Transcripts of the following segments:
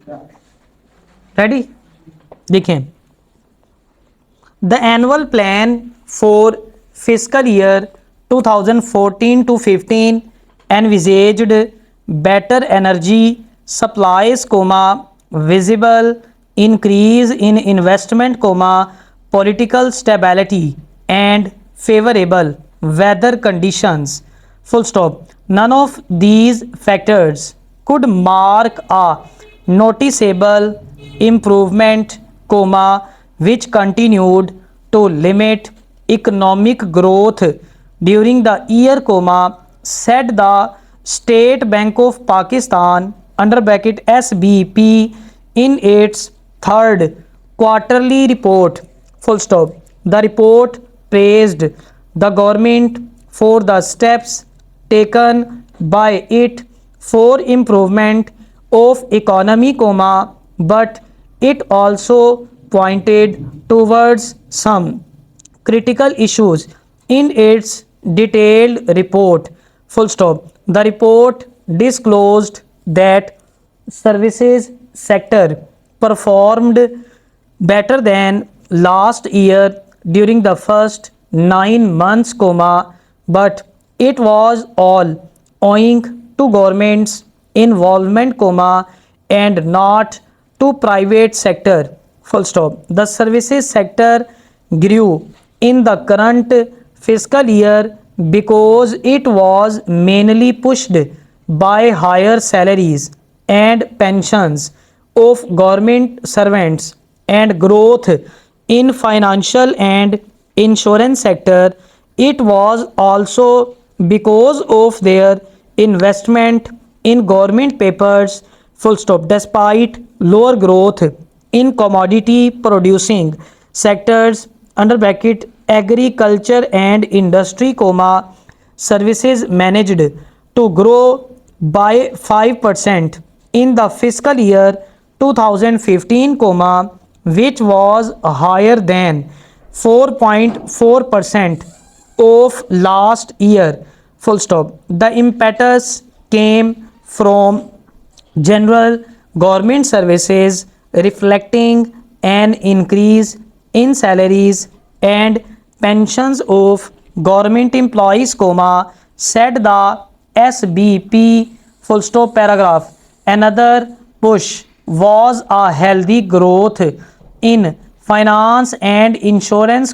Ready? देखें, the annual plan for fiscal year 2014 to 15 envisaged better energy supplies, visible increase in investment, political stability and favorable weather conditions. Full stop. None of these factors could mark a noticeable improvement, which continued to limit economic growth during the year, said the State Bank of Pakistan under bracket SBP in its third quarterly report. Full stop. The report praised the government for the steps taken by it for improvement of economy, but it also pointed towards some critical issues in its detailed report. Full stop. The report disclosed that services sector performed better than last year during the first 9 months, but it was all owing to government's involvement, and not to private sector. Full stop. The services sector grew in the current fiscal year because it was mainly pushed by higher salaries and pensions of government servants and growth in financial and insurance sector. It was also because of their investment in government papers. Full stop. Despite lower growth in commodity producing sectors under bracket agriculture and industry, services managed to grow by 5% in the fiscal year 2015, which was higher than 4.4% of last year. Full stop. The impetus came from general government services reflecting an increase in salaries and pensions of government employees, said the SBP. Full stop. Paragraph. Another push was a healthy growth in finance and insurance,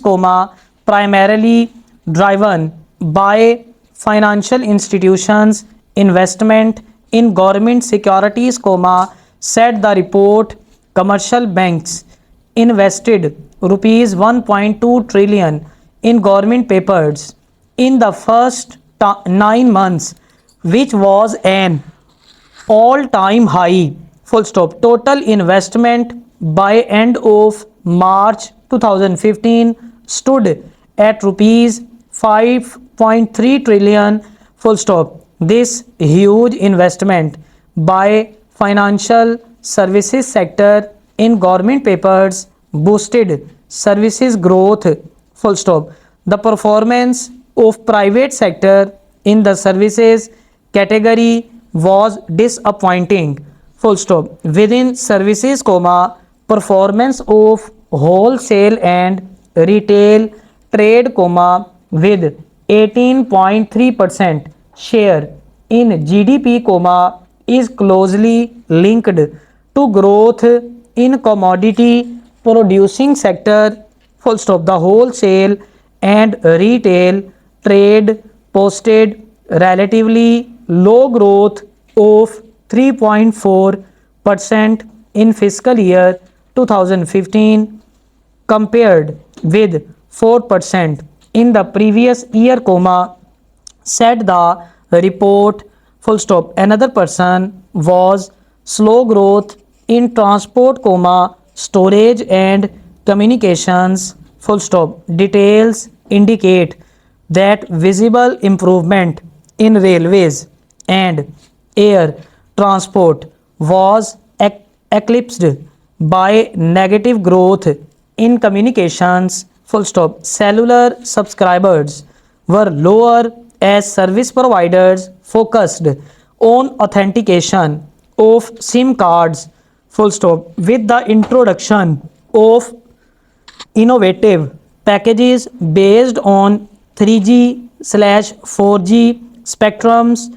primarily driven by financial institutions investment in government securities, said the report. Commercial banks invested rupees 1.2 trillion in government papers in the first 9 months, which was an all-time high. Full stop. Total investment by end of March 2015 stood at rupees 5.3 trillion. Full stop. This huge investment by financial services sector in government papers boosted services growth. Full stop. The performance of private sector in the services category was disappointing. Full stop. Within services, performance of wholesale and retail trade, with 18.3% share in GDP, is closely linked to growth in commodity producing sector. Full stop. The wholesale and retail trade posted relatively low growth of 3.4% in fiscal year 2015 compared with 4% in the previous year, said the report. Full stop. Another person was slow growth in transport, storage and communications. Full stop. Details indicate that visible improvement in railways and air transport was eclipsed by negative growth in communications. Full stop. Cellular subscribers were lower as service providers focused on authentication of SIM cards full stop. With the introduction of innovative packages based on 3G/4G spectrums,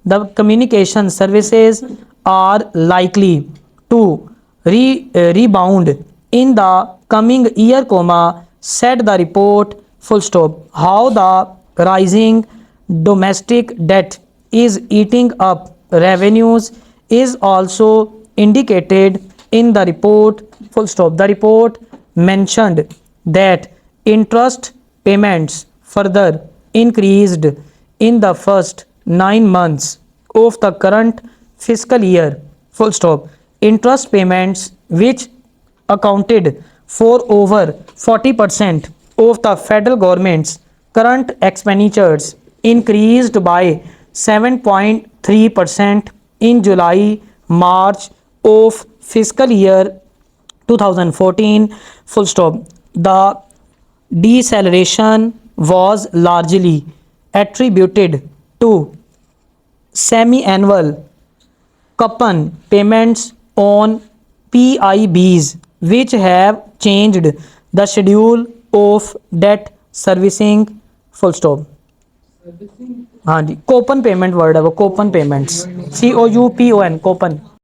the communication services are likely to rebound in the coming year, said the report, full stop. How the rising domestic debt is eating up revenues is also indicated in the report, full stop. The report mentioned that interest payments further increased in the first 9 months of the current fiscal year, full stop. Interest payments, which accounted for over 40% of the federal government's current expenditures, increased by 7.3% in July March of fiscal year 2014, full stop. The deceleration was largely attributed to semi-annual coupon payments on PIBs, which have changed the schedule of debt servicing, full stop. हाँ जी, Köppen payment word है वो, Köppen payments, COUPON, Köppen.